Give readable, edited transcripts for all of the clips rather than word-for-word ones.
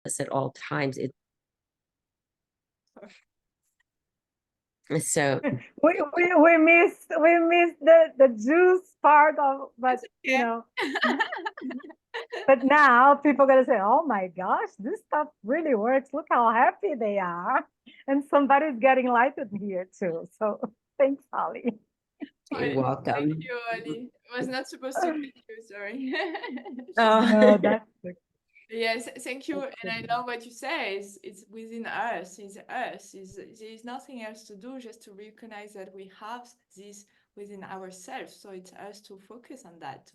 at all times. So we missed the juice part of, but you know, but now people are gonna say, oh my gosh, this stuff really works. Look how happy they are. And somebody's getting lighted here too. So thanks, Holly. you're Thank welcome. you, Ali. I was not supposed to thank you, sorry. No, that's Yes, thank you. And I love what you say. It's within us. It's us. There's nothing else to do, just to recognize that we have this within ourselves. So it's us to focus on that,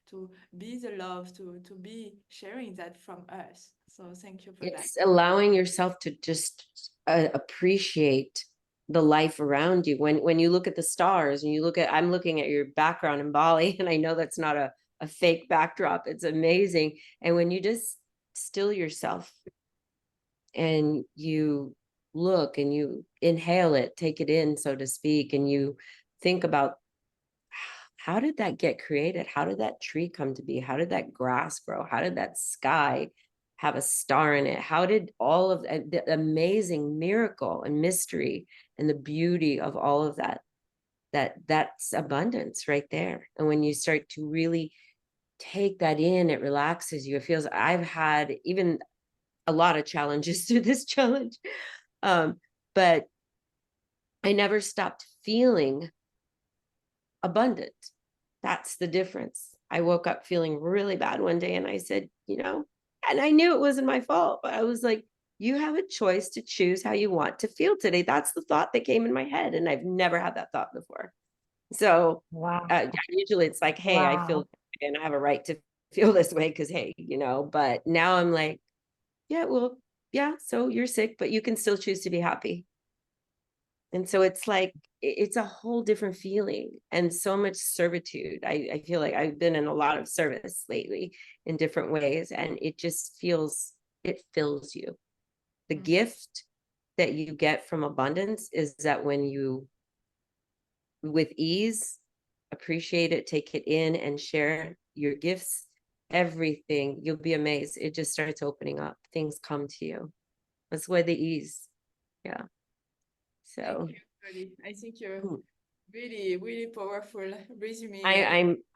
to be the love, to be sharing that from us. So thank you for that. It's allowing yourself to just appreciate the life around you. When you look at the stars and you look at, I'm looking at your background in Bali, and I know that's not a fake backdrop. It's amazing. And when you just still yourself and you look and you inhale it, take it in, so to speak, and you think about, how did that get created? How did that tree come to be? How did that grass grow? How did that sky have a star in it? How did all of the amazing miracle and mystery and the beauty of all of that's abundance right there. And when you start to really take that in, it relaxes you. It feels, I've had even a lot of challenges through this challenge, but I never stopped feeling abundant. That's the difference. I woke up feeling really bad one day and I said, and I knew it wasn't my fault, but I was like, you have a choice to choose how you want to feel today. That's the thought that came in my head. And I've never had that thought before. So wow. Usually it's like, hey, I feel, and I have a right to feel this way because, hey, but now I'm like, yeah, well, yeah, so you're sick, but you can still choose to be happy. And so it's like, it's a whole different feeling and so much servitude. I feel like I've been in a lot of service lately in different ways, and it just feels, it fills you. The gift that you get from abundance is that when you, with ease, appreciate it, take it in, and share your gifts, everything, you'll be amazed. It just starts opening up. Things come to you. That's why the ease. Yeah. So I think you're really, really powerful resuming.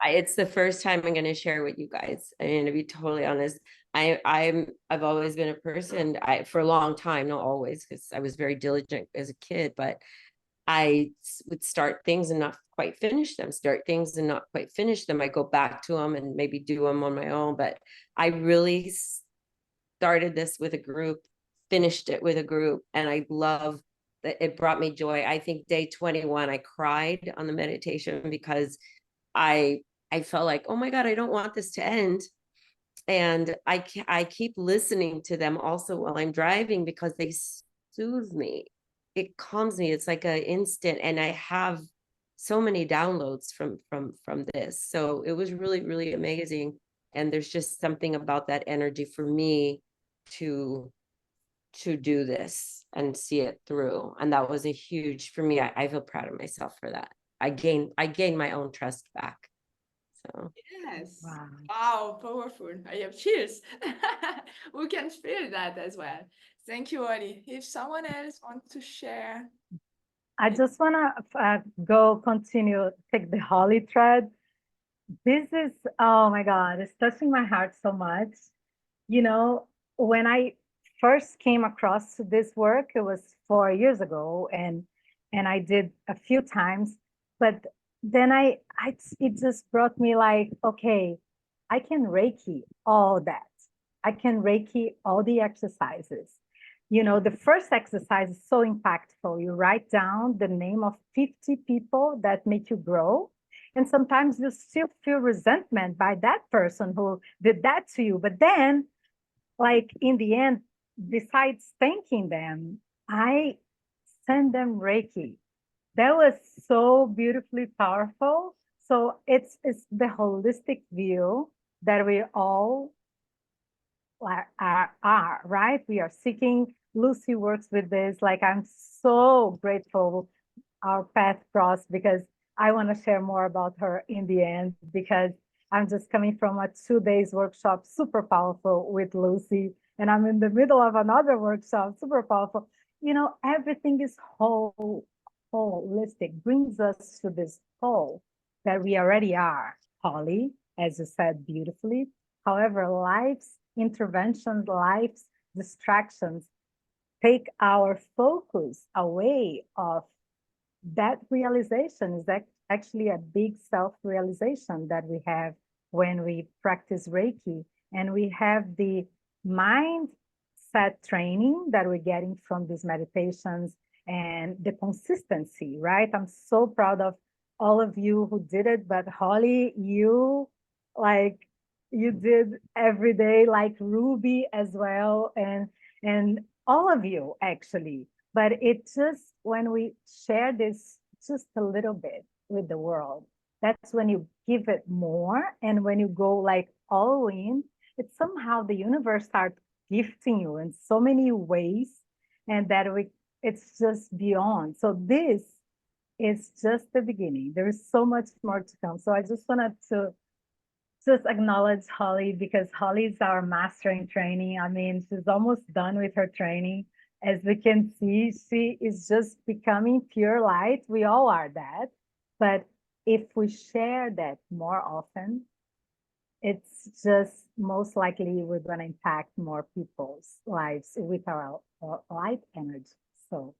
It's the first time I'm going to share with you guys. I mean, to be totally honest, I've always been a person, for a long time, not always, because I was very diligent as a kid, but I would start things and not quite finish them, start things and not quite finish them. I go back to them and maybe do them on my own, but I really started this with a group, finished it with a group, and I love that it brought me joy. I think day 21, I cried on the meditation because I felt like, oh my God, I don't want this to end. And I keep listening to them also while I'm driving because they soothe me. It calms me. It's like an instant, and I have so many downloads from this. So it was really, really amazing. And there's just something about that energy for me to do this and see it through. And that was a huge, for me, I feel proud of myself for that. I gained my own trust back. So yes. Wow, powerful. I have chills. We can feel that as well. Thank you, Ali. If someone else wants to share. I just want to continue, take the Holly thread. This is, oh my God, it's touching my heart so much. When I first came across this work, it was 4 years ago, and I did a few times, but then it just brought me like, okay, I can Reiki all that. I can Reiki all the exercises. The first exercise is so impactful. You write down the name of 50 people that make you grow. And sometimes you still feel resentment by that person who did that to you. But then, like in the end, besides thanking them, I send them Reiki. That was so beautifully powerful. So it's the holistic view that we all are, right? We are seeking. Lucie works with this. Like, I'm so grateful our path crossed, because I want to share more about her in the end, because I'm just coming from a 2 days workshop, super powerful with Lucie. and I'm in the middle of another workshop, super powerful. You know, everything is holistic, brings us to this whole that we already are, Holly, as you said beautifully. However, life's interventions, life's distractions take our focus away of that realization. Is that actually a big self-realization that we have when we practice Reiki, and we have the mindset training that we're getting from these meditations and the consistency, right? I'm so proud of all of you who did it, but Holly, you like you did every day, like Ruby as well, and all of you actually. But it just, when we share this just a little bit with the world, that's when you give it more. And when you go like all in, it's somehow the universe starts gifting you in so many ways, and that it's just beyond. So this is just the beginning. There is so much more to come. So I just wanted to just acknowledge Holly, because Holly is our master in training. I mean, she's almost done with her training. As we can see, she is just becoming pure light. We all are that. But if we share that more often, it's just most likely we're going to impact more people's lives with our light energy. So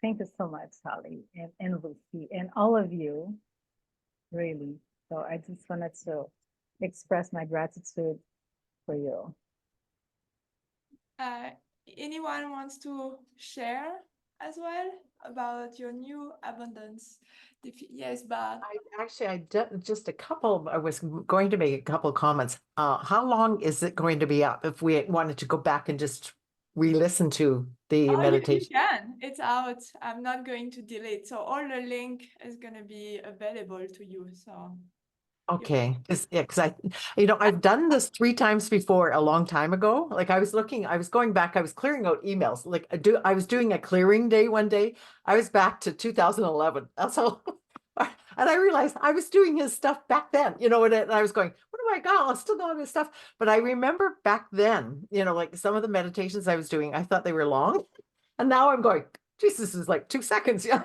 thank you so much, Holly and Lucy, and all of you, really. So I just wanted to express my gratitude for you. Uh, Anyone wants to share as well about your new abundance? Yes, but Just a couple, I was going to make a couple comments. How long is it going to be up if we wanted to go back and just re-listen to the oh, you meditation? can. It's out. I'm not going to delete. So all the link is going to be available to you. So Okay, because I've done this 3 times before a long time ago. Like I was going back, I was clearing out emails. Like I was doing a clearing day one day. I was back to 2011. That's all. And I realized I was doing his stuff back then, and I was going, what do I got? I'm still doing his stuff. But I remember back then, like some of the meditations I was doing, I thought they were long. And now I'm going, Jesus, is like 2 seconds. Yeah.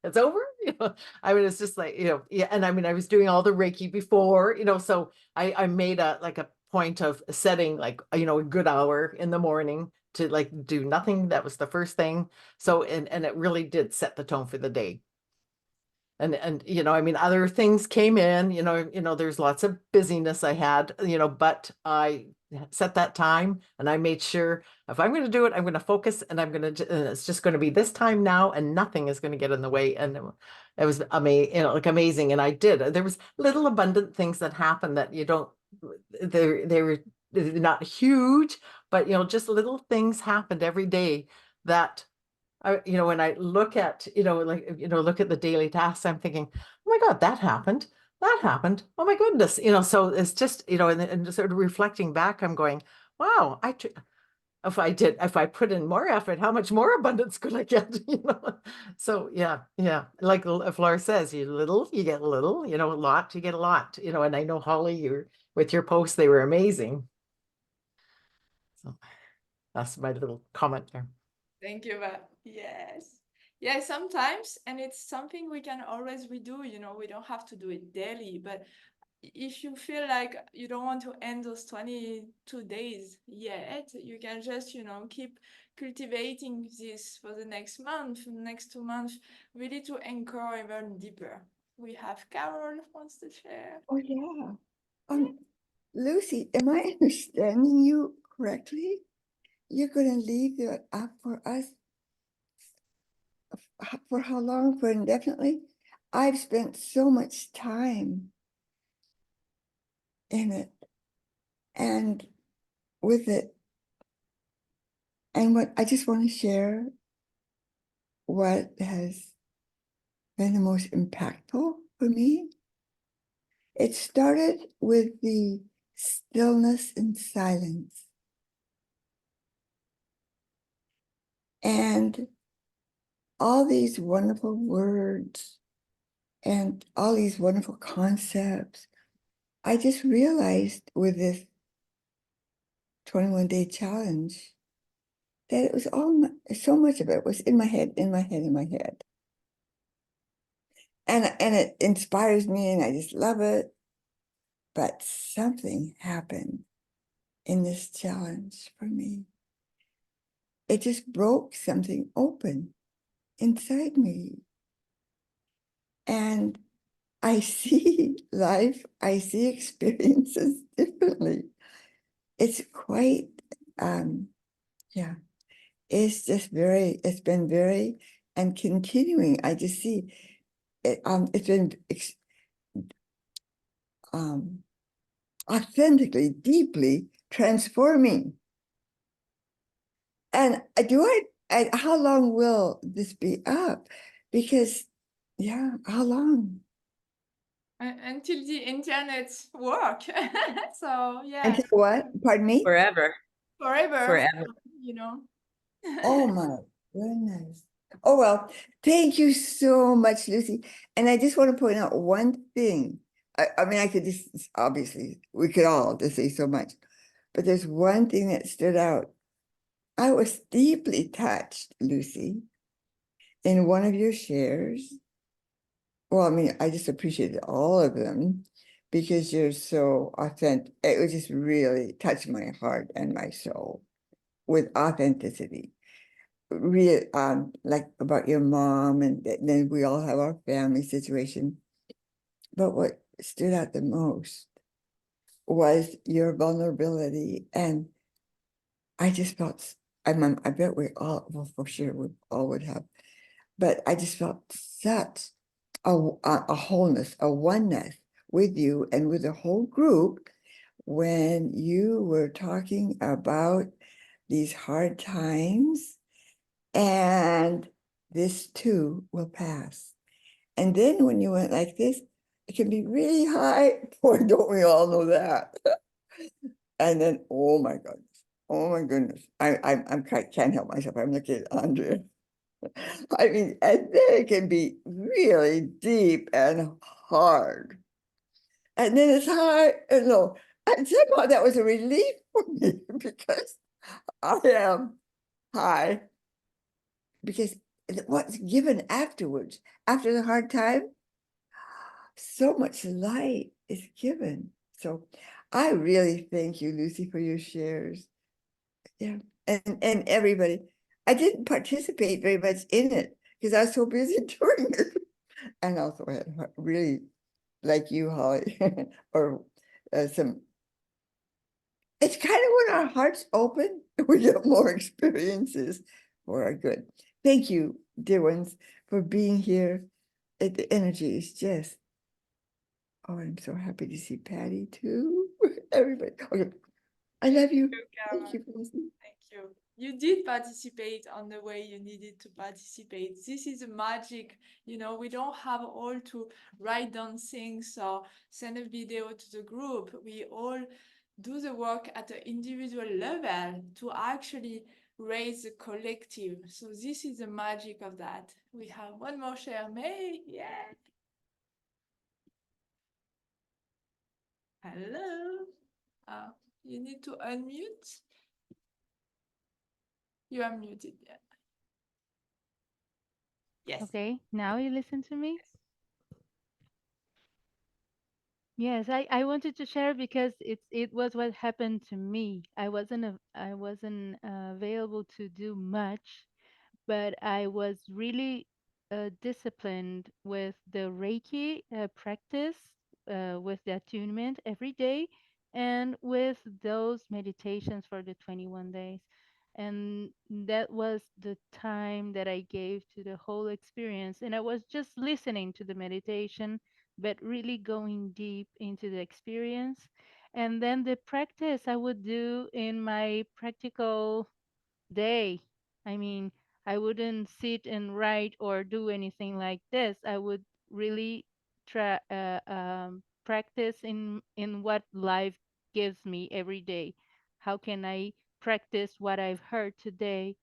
It's over. I mean, it's just like, yeah. And I mean, I was doing all the Reiki before, so I made a point of setting like, a good hour in the morning to like do nothing. That was the first thing. So, and it really did set the tone for the day. And I mean, other things came in, there's lots of busyness I had, but I set that time and I made sure if I'm going to do it, I'm going to focus, and it's just going to be this time now, and nothing is going to get in the way. And it was amazing, amazing. And I did. There was little abundant things that happened that they were not huge, but just little things happened every day that when I look at, look at the daily tasks, I'm thinking, oh my God, that happened. That happened. Oh my goodness. So it's just, and sort of reflecting back, I'm going, wow, if I put in more effort, how much more abundance could I get? So yeah. Like Flor says, you get little, a lot, you get a lot, and I know Holly, with your posts, they were amazing. So that's my little comment there. thank you. Yes. Yeah, sometimes, and it's something we can always redo, we don't have to do it daily, but if you feel like you don't want to end those 22 days yet, you can just, keep cultivating this for the next month, next 2 months, really to anchor even deeper. We have Carol wants to share. Oh, yeah. Lucy, am I understanding you correctly? You're going to leave that up for us for how long? For indefinitely? I've spent so much time in it and with it. And what I just want to share what has been the most impactful for me. It started with the stillness and silence. And all these wonderful words and all these wonderful concepts, I just realized with this 21-day challenge that it was so much of it was in my head, in my head, in my head. And it inspires me and I just love it. But something happened in this challenge for me. It just broke something open inside me. And I see life, I see experiences differently. It's quite, yeah, it's been very, and continuing. I just see it, it's been authentically, deeply transforming. And how long will this be up? Because, yeah, how long? Until the internet work. So yeah, Until what? Pardon me? Forever. forever, Forever. you know. Oh my goodness. Oh, well, thank you so much, Lucy. And I just want to point out one thing. I mean, I could just, obviously, we could all just say so much, but there's one thing that stood out. I was deeply touched, Lucy, in one of your shares. Well, I mean, I just appreciated all of them because you're so authentic. It was just really touched my heart and my soul with authenticity. Real, like about your mom, and then we all have our family situation. But what stood out the most was your vulnerability, and I just felt, I bet we all, well, for sure, we all would have, but I just felt such a wholeness, a oneness with you and with the whole group when you were talking about these hard times, and this too will pass. And then when you went like this, it can be really high. Boy, don't we all know that? And then, oh my goodness. Oh my goodness. Can't help myself. I'm looking at Andrea. I mean, and then it can be really deep and hard. And then it's high and low. And somehow that was a relief for me because I am high. Because what's given afterwards, after the hard time, so much light is given. So I really thank you, Lucy, for your shares. Yeah, and everybody. I didn't participate very much in it because I was so busy doing it. And also I had really, like you, Holly, or some, it's kind of when our hearts open, we get more experiences for our good. Thank you, dear ones, for being here. The energy is just, oh, I'm so happy to see Patty too. Everybody. Okay. I love you. Thank you for listening. Thank you. You did participate on the way you needed to participate. This is a magic, we don't have all to write down things or send a video to the group. We all do the work at an individual level to actually raise the collective. So this is the magic of that. We have one more share, May. Yeah. Hello. You need to unmute. You are muted. Yeah. Yes. Okay, now you listen to me? Yes, I wanted to share because it was what happened to me. I wasn't available to do much, but I was really disciplined with the Reiki practice, with the attunement every day, and with those meditations for the 21 days. And that was the time that I gave to the whole experience. And I was just listening to the meditation, but really going deep into the experience. And then the practice I would do in my practical day. I mean, I wouldn't sit and write or do anything like this. I would really try practice in what life gives me every day. How can I practice what I've heard today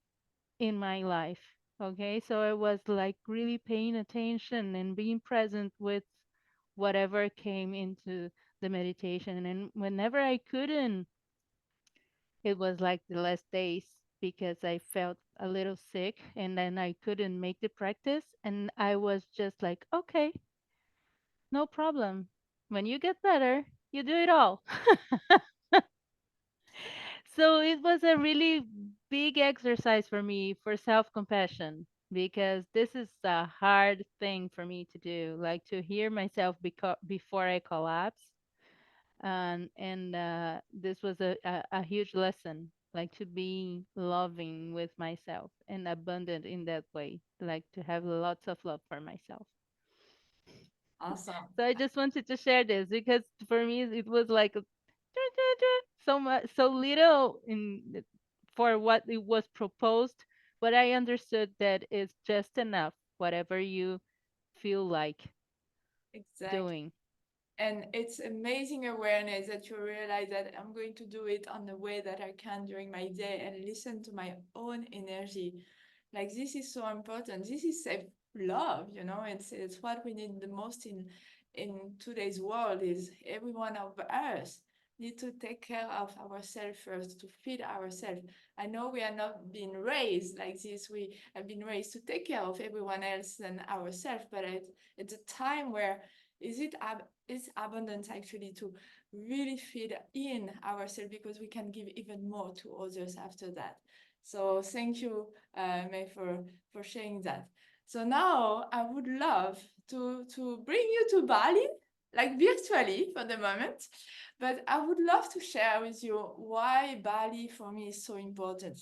in my life? Okay, so I was like really paying attention and being present with whatever came into the meditation. And whenever I couldn't it was like the last days because I felt a little sick and then I couldn't make the practice. And I was just like, okay, no problem. When you get better, you do it all. So it was a really big exercise for me for self compassion because this is a hard thing for me to do, like to hear myself before I collapse. And this was a huge lesson, like to be loving with myself and abundant in that way, like to have lots of love for myself. Awesome. So I just wanted to share this because for me it was like so much, so little for what it was proposed, but I understood that it's just enough, whatever you feel like Exactly. doing. And it's amazing awareness that you realize that I'm going to do it on the way that I can during my day and listen to my own energy. Like this is so important. This is self love, you know. It's what we need the most in today's world. Is every one of us need to take care of ourselves first, to feed ourselves. I know we are not being raised like this. We have been raised to take care of everyone else and ourselves, but it's a time where is abundance actually to really feed in ourselves because we can give even more to others after that. So thank you, May, for sharing that. So now I would love to bring you to Bali, like virtually for the moment, but I would love to share with you why Bali for me is so important.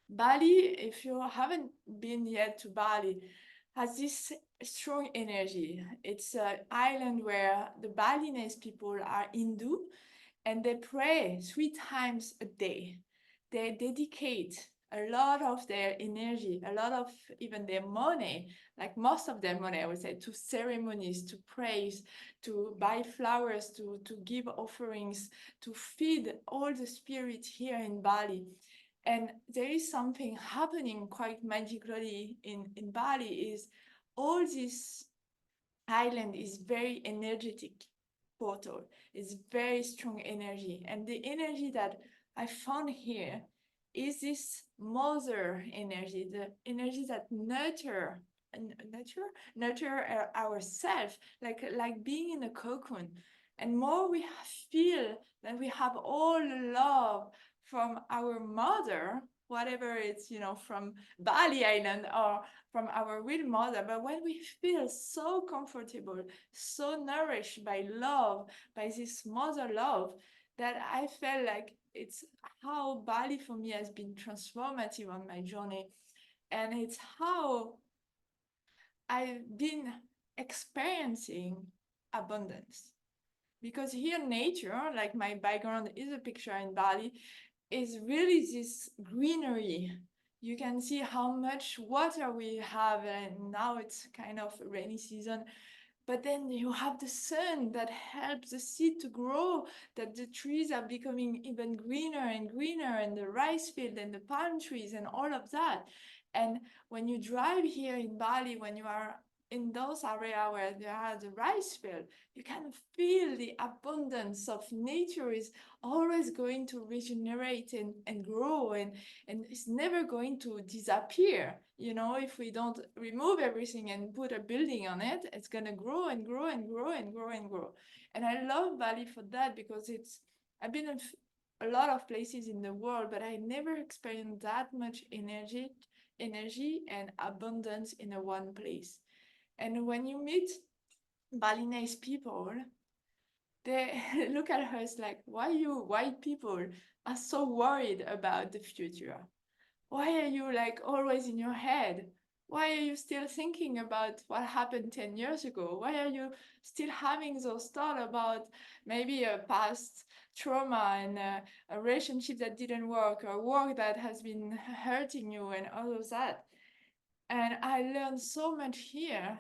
Bali, if you haven't been yet to Bali, has this strong energy. It's an island where the Balinese people are Hindu and they pray 3 times a day. They dedicate a lot of their energy, a lot of even their money, like most of their money, I would say, to ceremonies, to praise, to buy flowers, to give offerings, to feed all the spirit here in Bali. And there is something happening quite magically in Bali is all this island is very energetic portal. It's very strong energy. And the energy that I found here is this mother energy, the energy that nurture ourselves, like being in a cocoon. And more we feel that we have all the love from our mother, whatever it's, from Bali Island or from our real mother. But when we feel so comfortable, so nourished by love, by this mother love, that I felt like it's how Bali for me has been transformative on my journey. And it's how I've been experiencing abundance. Because here, nature, like my background is a picture in Bali, is really this greenery. You can see how much water we have, and now it's kind of rainy season. But then you have the sun that helps the seed to grow, that the trees are becoming even greener and greener, and the rice field and the palm trees and all of that. And when you drive here in Bali, when you are in those areas where there are the rice field, you can feel the abundance of nature is always going to regenerate and grow, and it's never going to disappear. If we don't remove everything and put a building on it, it's going to grow and grow and grow and grow and grow. And I love Bali for that because I've been in a lot of places in the world, but I never experienced that much energy and abundance in a one place. And when you meet Balinese people, they look at us like, why you white people are so worried about the future? Why are you like always in your head? Why are you still thinking about what happened 10 years ago? Why are you still having those thoughts about maybe a past trauma and a relationship that didn't work, or work that has been hurting you, and all of that? And I learned so much here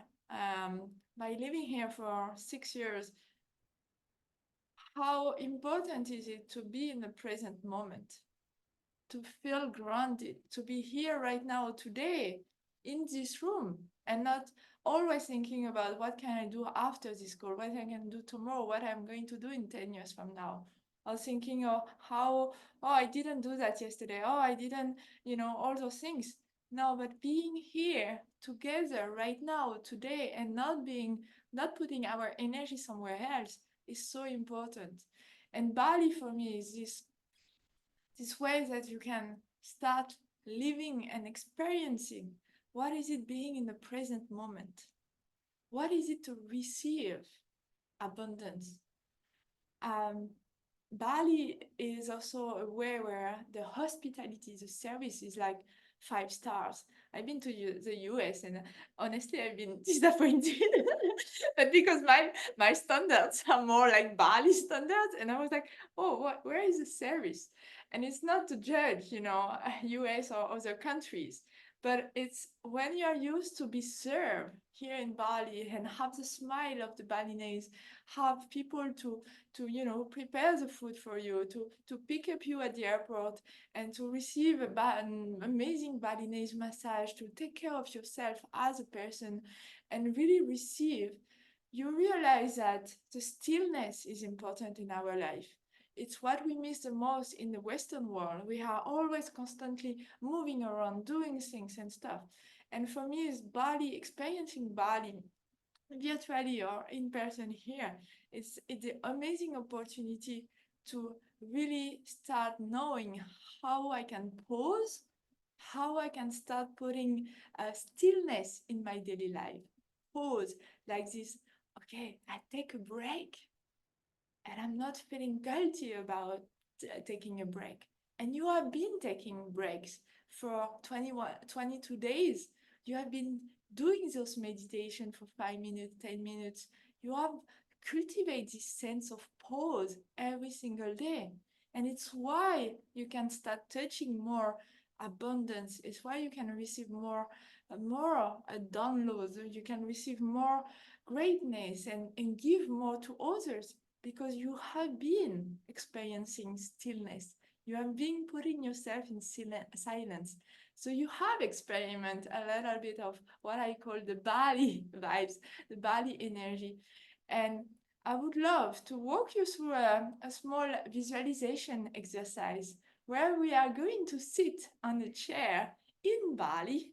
by living here for 6 years. How important is it to be in the present moment? To feel grounded, to be here right now, today, in this room, and not always thinking about what can I do after this call, what I can do tomorrow, what I'm going to do in 10 years from now, I was thinking, oh, I didn't do that yesterday. Oh, I didn't, all those things. No, but being here together right now, today, and not putting our energy somewhere else is so important. And Bali for me is this way that you can start living and experiencing what is it being in the present moment. What is it to receive abundance? Bali is also a way where the hospitality, the service is like 5 stars. I've been to the US and honestly, I've been disappointed. But because my standards are more like Bali standards, and I was like, oh, where is the service? And it's not to judge, US or other countries, but it's when you're used to be served here in Bali and have the smile of the Balinese, have people to prepare the food for you, to pick up you at the airport, and to receive an amazing Balinese massage, to take care of yourself as a person and really receive, you realize that the stillness is important in our life. It's what we miss the most in the Western world. We are always constantly moving around, doing things and stuff. And for me, it's Bali, experiencing Bali virtually or in person here. It's an amazing opportunity to really start knowing how I can pause, how I can start putting stillness in my daily life. Pause like this. Okay, I take a break and I'm not feeling guilty about taking a break. And you have been taking breaks for 22 days. You have been doing those meditation for 5 minutes, 10 minutes. You have cultivated this sense of pause every single day. And it's why you can start touching more abundance. It's why you can receive more downloads. You can receive more greatness and give more to others, because you have been experiencing stillness. You have been putting yourself in silence. So you have experienced a little bit of what I call the Bali vibes, the Bali energy. And I would love to walk you through a small visualization exercise where we are going to sit on a chair in Bali.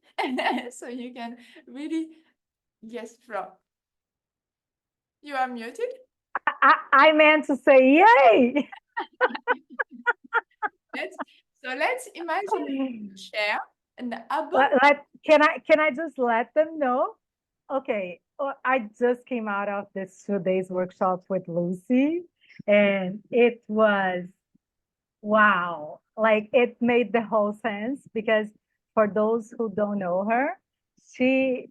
So you can really, yes, Flor. You are muted. I meant to say yay. Let's imagine a chair and Can I just let them know? Okay, I just came out of this 2 days workshop with Lucie, and it was wow. Like it made the whole sense, because for those who don't know her, she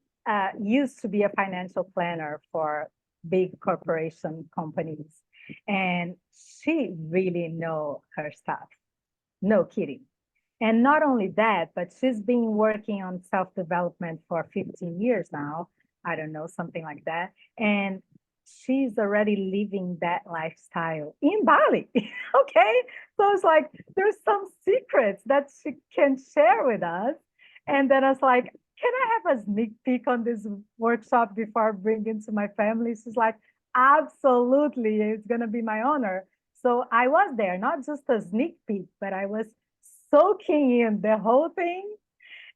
used to be a financial planner for big corporation companies, and she really know her stuff. No kidding. And not only that, but she's been working on self-development for 15 years now. I don't know, something like that. And she's already living that lifestyle in Bali. Okay. So it's like there's some secrets that she can share with us. And then I was like, can I have a sneak peek on this workshop before I bring it to my family? She's like, absolutely, it's gonna be my honor. So I was there, not just a sneak peek, but I was soaking in the whole thing.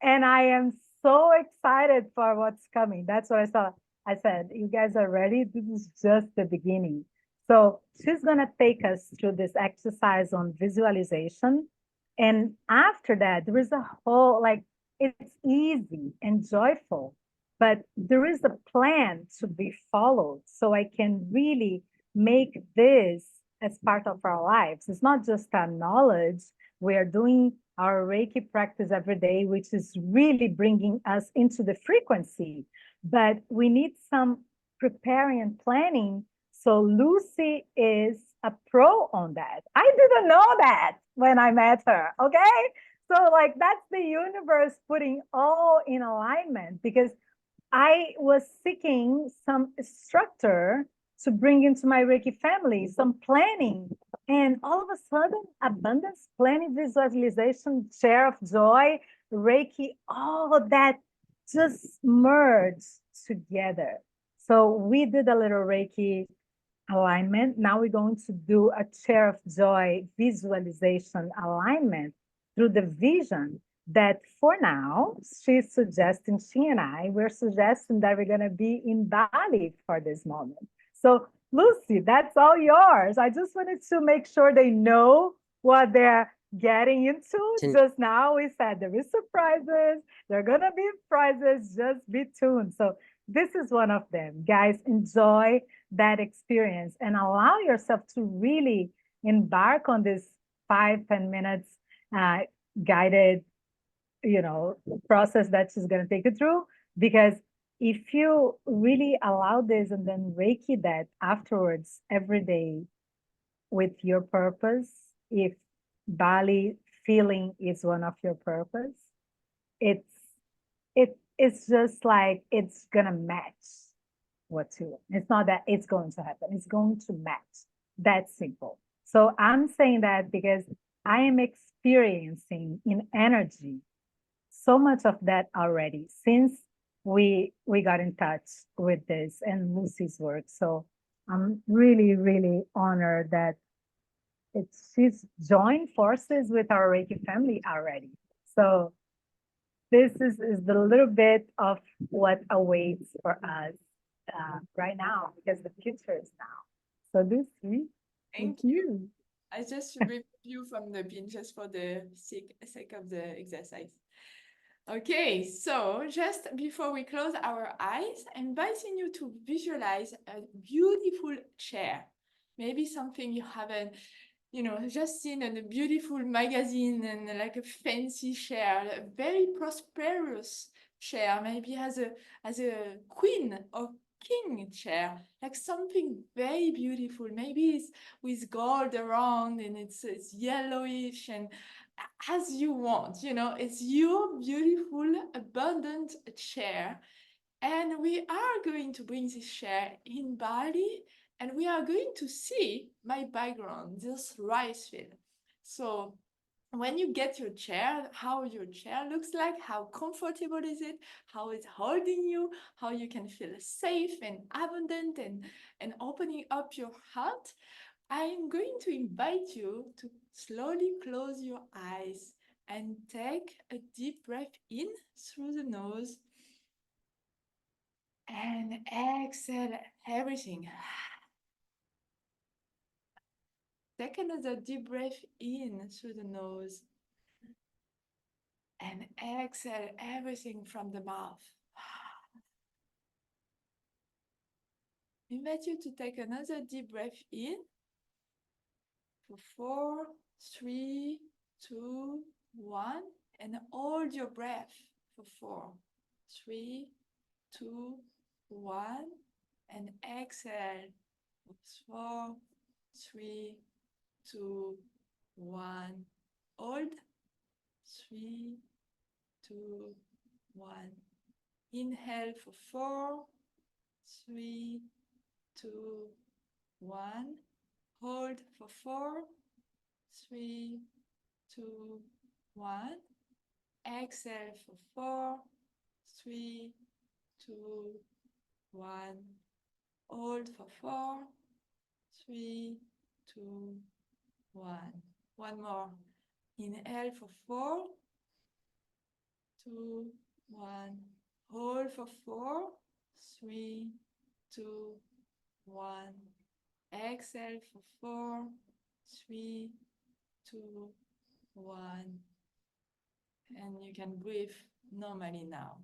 And I am so excited for what's coming. That's what I saw. I said, you guys are ready? This is just the beginning. So she's going to take us through this exercise on visualization. And after that, there is a whole, like, it's easy and joyful, but there is a plan to be followed. So I can really make this as part of our lives. It's not just a knowledge. We are doing our Reiki practice every day, which is really bringing us into the frequency. But we need some preparing and planning. So Lucie is a pro on that. I didn't know that when I met her. Okay. So like that's the universe putting all in alignment, because I was seeking some structure to bring into my Reiki family, some planning. And all of a sudden, abundance, planning, visualization, share of joy, Reiki, all of that just merged together. So we did a little Reiki alignment. Now we're going to do a chair of joy visualization alignment through the vision that for now, she's suggesting, she and I, we're suggesting that we're going to be in Bali for this moment. So Lucie, that's all yours. I just wanted to make sure they know what they're getting into. Just now we said there is surprises. There are going to be prizes. Just be tuned. So this is one of them. Guys, enjoy that experience and allow yourself to really embark on this 5-10 minutes guided process that she's going to take you through. Because if you really allow this and then Reiki that afterwards every day with your purpose, if Bali feeling is one of your purpose, it's just like it's gonna match what you want. It's not that it's going to happen, it's going to match. That's simple. So I'm saying that because I am experiencing in energy so much of that already since we got in touch with this and Lucie's work. So I'm really, really honored that she's joined forces with our Reiki family already. So this is the little bit of what awaits for us right now, because the future is now. So Lucie, thank you. I just remove you from the pin just for the sake of the exercise. Okay, so just before we close our eyes, inviting you to visualize a beautiful chair. Maybe something you haven't, just seen in a beautiful magazine and like a fancy chair, a very prosperous chair, maybe as a queen or king chair, like something very beautiful. Maybe it's with gold around and it's yellowish and as you want, it's your beautiful, abundant chair. And we are going to bring this chair in Bali and we are going to see my background, this rice field. So when you get your chair, how your chair looks like, how comfortable is it, how it's holding you, how you can feel safe and abundant and opening up your heart. I'm going to invite you to slowly close your eyes and take a deep breath in through the nose and exhale everything. Take another deep breath in through the nose and exhale everything from the mouth. I invite you to take another deep breath in for 4, 3, 2, 1, and hold your breath for 4, 3, 2, 1, and exhale for 4, 3, 2, 1. Hold 3, 2, 1. Inhale for 4, 3, 2, 1. Hold for 4, 3, 2, 1. Exhale for 4, 3, 2, 1. Hold for 4, 3, 2, 1. One more. Inhale for 4, 2, 1. Hold for 4, 3, 2, 1. Exhale for 4, 3, 2, 1. And you can breathe normally now.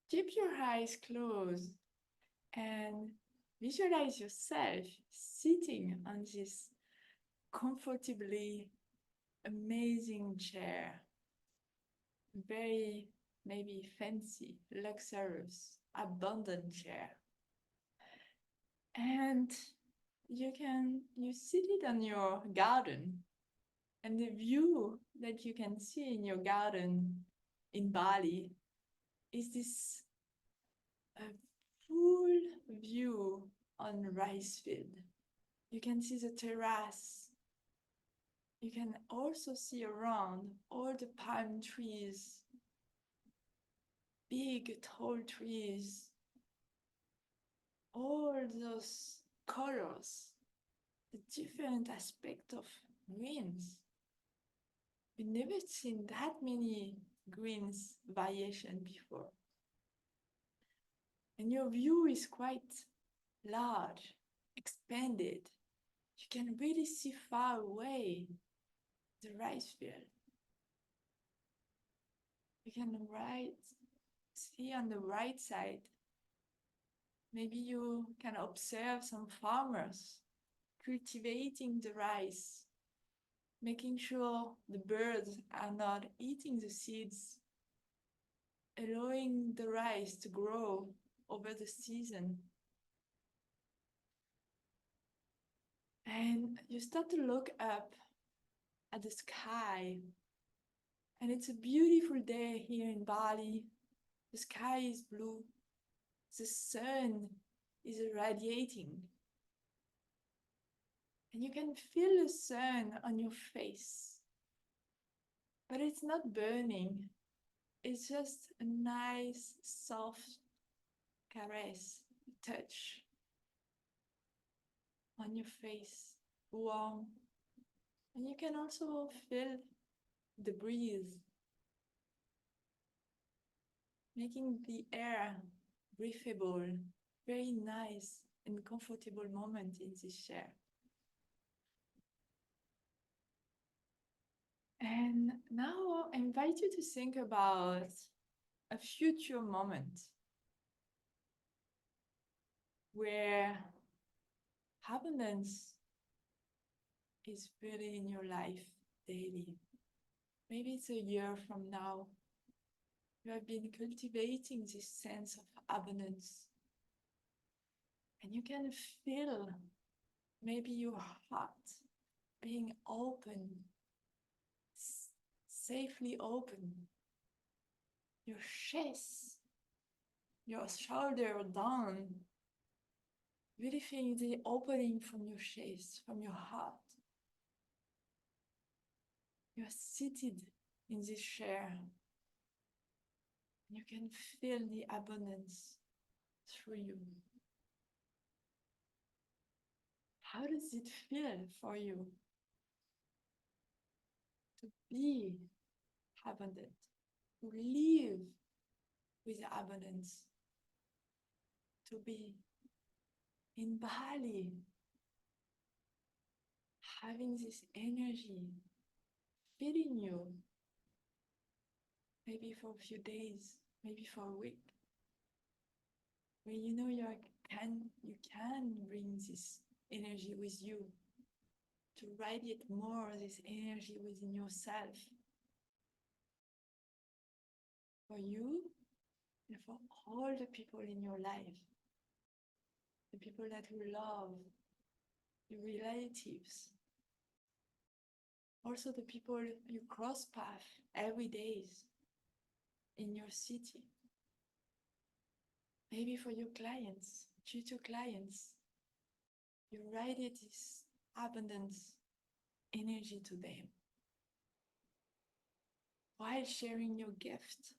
Keep your eyes closed and visualize yourself sitting on this comfortably amazing chair. Very maybe fancy, luxurious, abundant chair. And you sit it on your garden, and the view that you can see in your garden in Bali is this full view on rice field. You can see the terrace. You can also see around all the palm trees, big tall trees, all those colors, the different aspect of greens. We've never seen that many greens variation before. And your view is quite large, expanded. You can really see far away the rice field. You can see on the right side. Maybe you can observe some farmers cultivating the rice, making sure the birds are not eating the seeds, allowing the rice to grow over the season. And you start to look up at the sky, and it's a beautiful day here in Bali. The sky is blue, the sun is irradiating, and you can feel the sun on your face, but it's not burning. It's just a nice, soft caress, touch on your face, warm. And you can also feel the breeze, making the air breathable, very nice and comfortable moment in this chair. And now I invite you to think about a future moment where abundance is really in your life daily. Maybe it's a year from now. You have been cultivating this sense of abundance. And you can feel maybe your heart being open, safely open. Your chest, your shoulder down. Really feel the opening from your chest, from your heart. You're seated in this chair. You can feel the abundance through you. How does it feel for you to be abundant, to live with abundance, to be in Bali, having this energy feeding you, maybe for a few days, maybe for a week, where you know you can bring this energy with you, to radiate more this energy within yourself, for you and for all the people in your life, the people that you love, your relatives, also the people you cross path every day in your city. Maybe for your clients, future clients, you radiate this abundance energy to them while sharing your gift,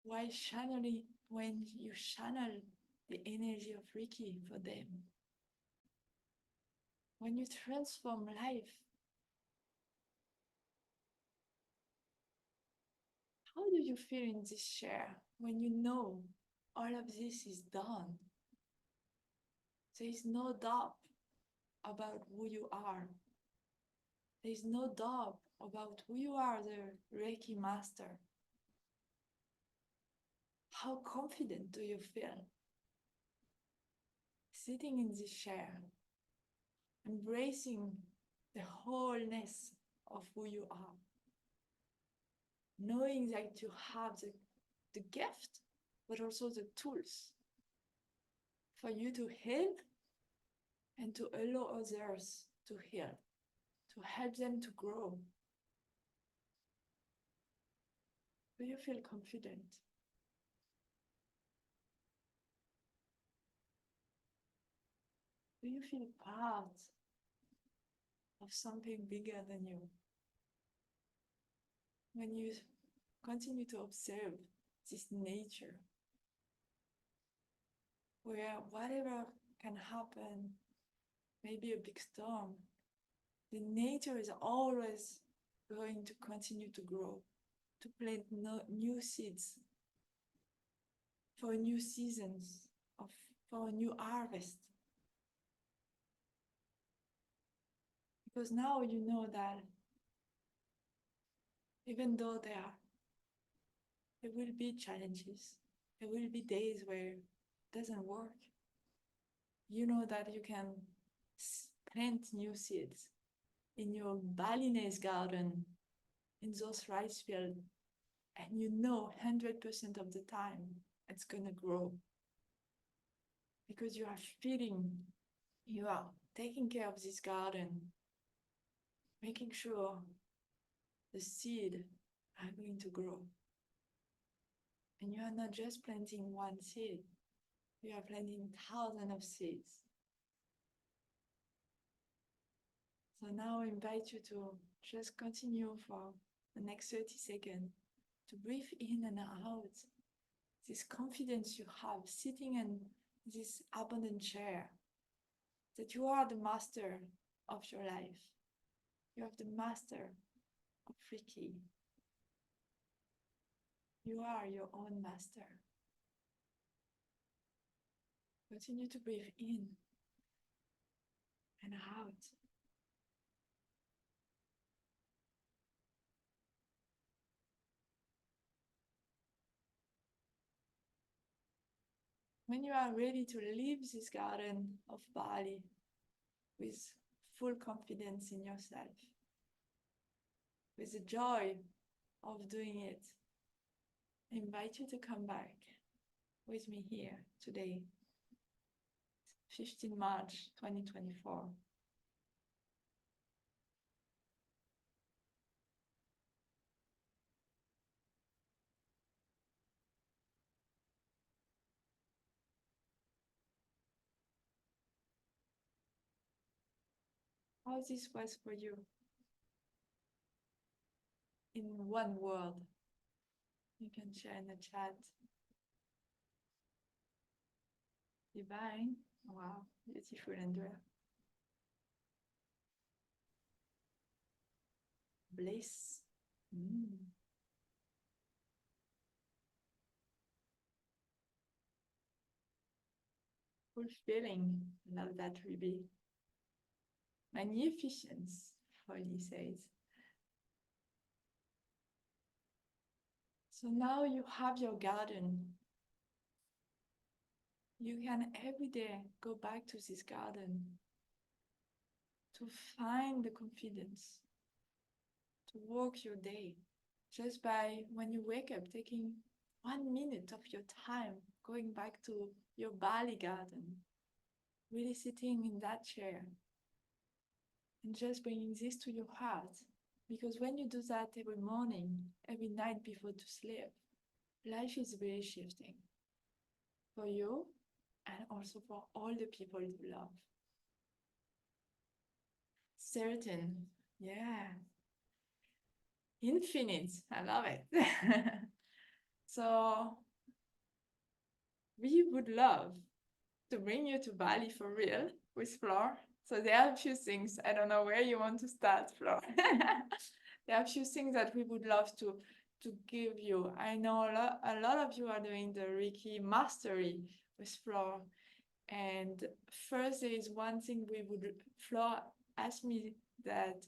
while channeling, when you channel the energy of Reiki for them, when you transform life. How do you feel in this chair when you know all of this is done? There is no doubt about who you are. There is no doubt about who you are, the Reiki master. How confident do you feel sitting in this chair, embracing the wholeness of who you are, knowing that you have the gift, but also the tools for you to heal and to allow others to heal, to help them to grow? Do you feel confident? Do you feel part of something bigger than you? When you continue to observe this nature, where whatever can happen, maybe a big storm, the nature is always going to continue to grow, to plant new seeds for new seasons, for a new harvest. Because now you know that even though there will be challenges, there will be days where it doesn't work, you know that you can plant new seeds in your Balinese garden, in those rice fields, and you know 100% of the time it's gonna grow. Because you are feeding, you are taking care of this garden, making sure the seed are going to grow. And you are not just planting one seed, you are planting thousands of seeds. So now I invite you to just continue for the next 30 seconds to breathe in and out this confidence you have sitting in this abundant chair, that you are the master of your life. You are the master of Reiki. You are your own master. Continue to breathe in and out. When you are ready to leave this garden of Bali with full confidence in yourself, with the joy of doing it, I invite you to come back with me here today, 15 March 2024. How this was for you? In one word, you can share in the chat. Divine. Wow, beautiful, Andrea. Bliss. Fulfilling. Love that, Ruby. Magnificence, Holly says. So now you have your garden. You can every day go back to this garden to find the confidence, to walk your day, just by when you wake up, taking 1 minute of your time, going back to your Bali garden, really sitting in that chair and just bringing this to your heart. Because when you do that every morning, every night before to sleep, life is really shifting for you and also for all the people you love. Certain, yeah. Infinite, I love it. So we would love to bring you to Bali for real with Flor. So there are a few things, I don't know where you want to start, Flor. There are a few things that we would love to give you. I know a lot of you are doing the Reiki mastery with Flor. And first, there is one thing Flor asked me that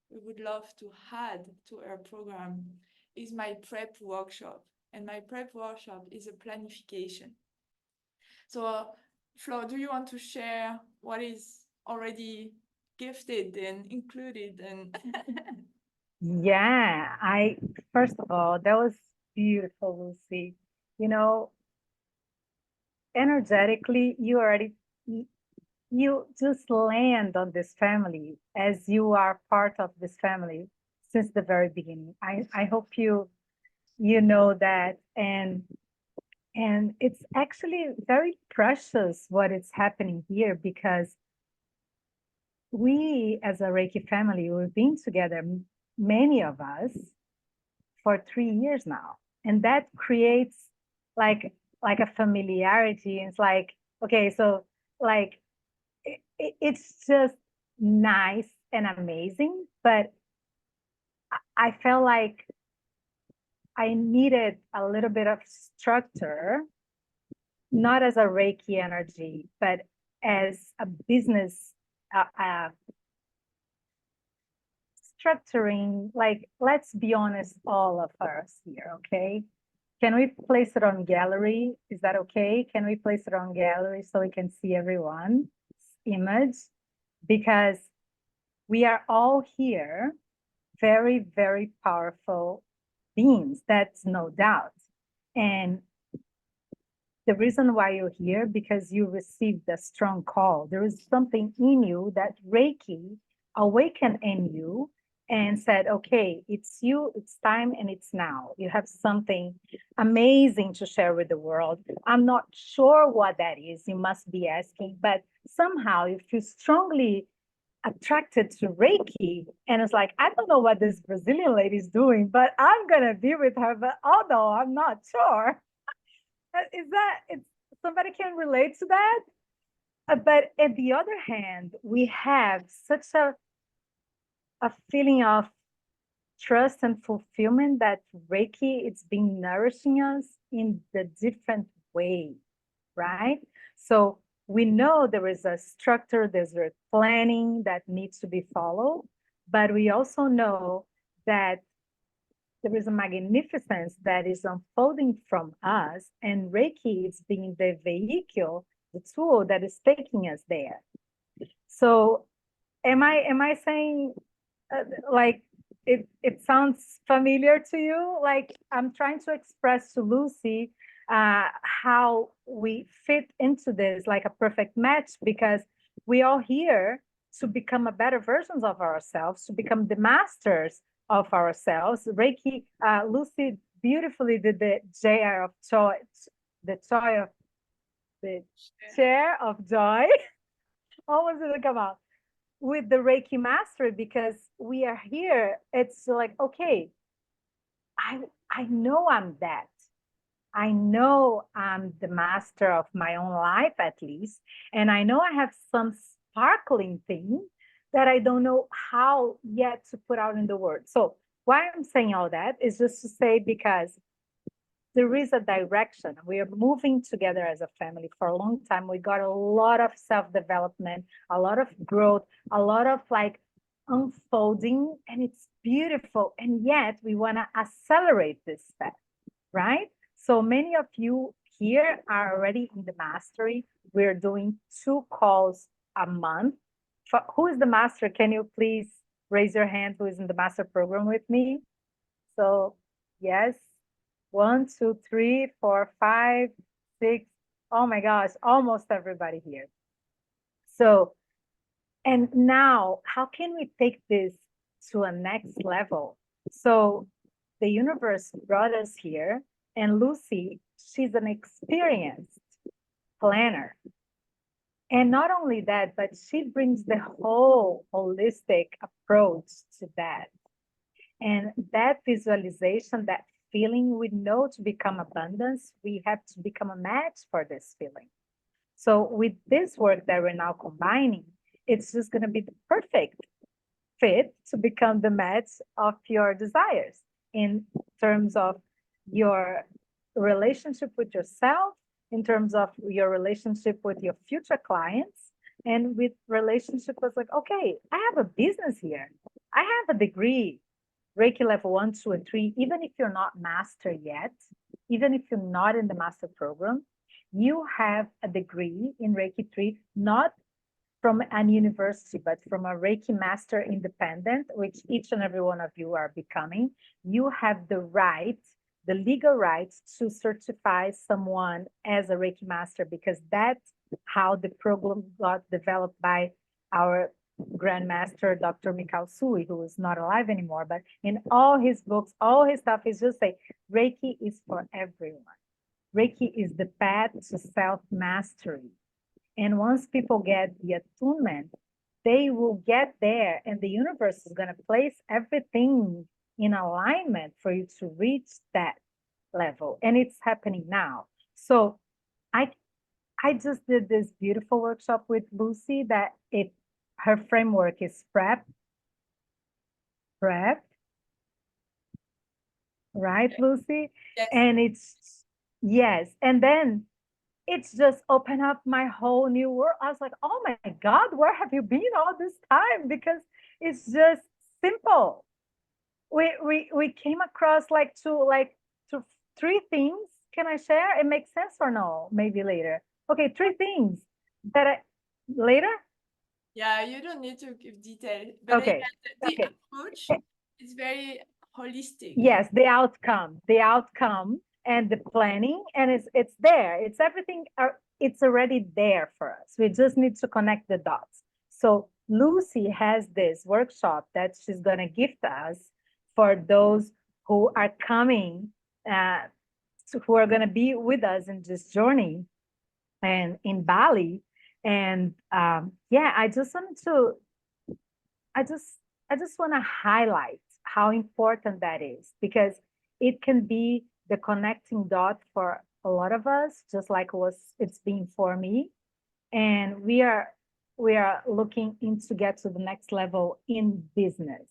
we would love to add to our program is my prep workshop. And my prep workshop is a planification. So, Flor, do you want to share what is already gifted and included? And Yeah, first of all, that was beautiful, Lucie. You know, energetically, you just land on this family as you are part of this family since the very beginning. I hope you know that, and it's actually very precious what is happening here, because we as a Reiki family, we've been together, many of us, for 3 years now, and that creates like a familiarity. It's like, okay, so like it's just nice and amazing, but I felt like I needed a little bit of structure, not as a Reiki energy, but as a business structuring. Like, let's be honest, all of us here, okay? Can we place it on gallery? Is that okay? Can we place it on gallery so we can see everyone's image? Because we are all here very, very powerful beings, that's no doubt. And the reason why you're here, because you received a strong call. There is something in you that Reiki awakened in you and said, okay, it's you, it's time, and it's now. You have something amazing to share with the world. I'm not sure what that is, you must be asking, but somehow you feel strongly attracted to Reiki. And it's like, I don't know what this Brazilian lady is doing, but I'm going to be with her, but although I'm not sure. Is that, it's, somebody can relate to that? But at the other hand, we have such a feeling of trust and fulfillment that Reiki, it's been nourishing us in the different way, right? So we know there is a structure, there's a planning that needs to be followed, but we also know that there is a magnificence that is unfolding from us, and Reiki is being the vehicle, the tool that is taking us there. So am I saying like it sounds familiar to you? Like, I'm trying to express to Lucie how we fit into this like a perfect match, because we all here to become a better versions of ourselves, to become the masters of ourselves. Reiki, Lucie beautifully did the chair of joy, the joy of the chair of joy. Almost didn't come out with the Reiki mastery, because we are here. It's like, okay, I know I'm that. I know I'm the master of my own life, at least. And I know I have some sparkling thing that I don't know how yet to put out in the word. So why I'm saying all that is just to say, because there is a direction. We are moving together as a family for a long time. We got a lot of self-development, a lot of growth, a lot of like unfolding, and it's beautiful. And yet we want to accelerate this path, right? So many of you here are already in the mastery. We're doing 2 calls a month. Who is the master? Can you please raise your hand who is in the master program with me? So yes, 1, 2, 3, 4, 5, 6. Oh my gosh, almost everybody here. So, and now how can we take this to a next level? So the universe brought us here, and Lucie, she's an experienced planner. And not only that, but she brings the whole holistic approach to that. And that visualization, that feeling, we know to become abundance, we have to become a match for this feeling. So with this work that we're now combining, it's just going to be the perfect fit to become the match of your desires in terms of your relationship with yourself, in terms of your relationship with your future clients, and with relationship with like, okay, I have a business here. I have a degree, Reiki level 1, 2, and 3. Even if you're not master yet, even if you're not in the master program, you have a degree in Reiki 3, not from an university, but from a Reiki master independent, which each and every one of you are becoming. You have the right, the legal rights to certify someone as a Reiki master, because that's how the program got developed by our grandmaster, Dr. Mikao Sui, who is not alive anymore, but in all his books, all his stuff is just say, Reiki is for everyone. Reiki is the path to self-mastery. And once people get the attunement, they will get there, and the universe is going to place everything in alignment for you to reach that level. And it's happening now. So I just did this beautiful workshop with Lucy that her framework is prep, right, Lucy? Yes. And yes, and then it's just opened up my whole new world. I was like, oh my God, where have you been all this time? Because it's just simple. We came across two, three things. Can I share? It makes sense or no? Maybe later. Okay, three things that I later. Yeah, you don't need to give detail, but Okay, the okay. approach is very holistic. Yes, the outcome and the planning, and it's there. It's everything. It's already there for us. We just need to connect the dots. So Lucy has this workshop that she's gonna gift us for those who are coming, who are gonna be with us in this journey, and in Bali. And yeah, I just I just want to highlight how important that is, because it can be the connecting dot for a lot of us, just like it's been for me. And we are looking in to get to the next level in business.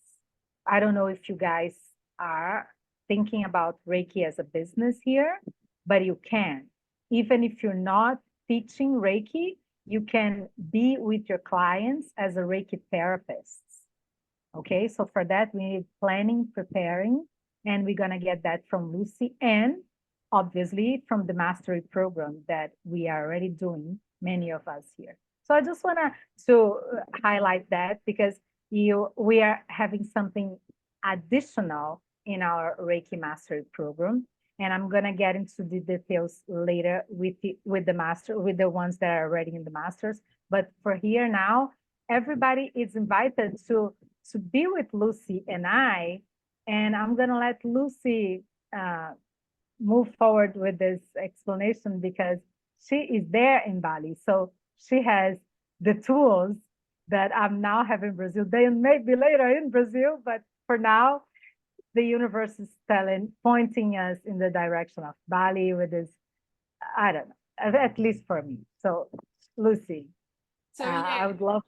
I don't know if you guys are thinking about Reiki as a business here, but you can. Even if you're not teaching Reiki, you can be with your clients as a Reiki therapist. Okay, so for that, we need planning, preparing, and we're going to get that from Lucy and obviously from the mastery program that we are already doing, many of us here. So I just want to highlight that, because we are having something additional in our Reiki mastery program. And I'm going to get into the details later with the ones that are already in the masters. But for here now, everybody is invited to be with Lucy and I, and I'm gonna let Lucy move forward with this explanation, because she is there in Bali, so she has the tools that I'm now having in Brazil. They may be later in Brazil, but for now, the universe is pointing us in the direction of Bali with this. I don't know, at least for me. So, Lucy, So I would love.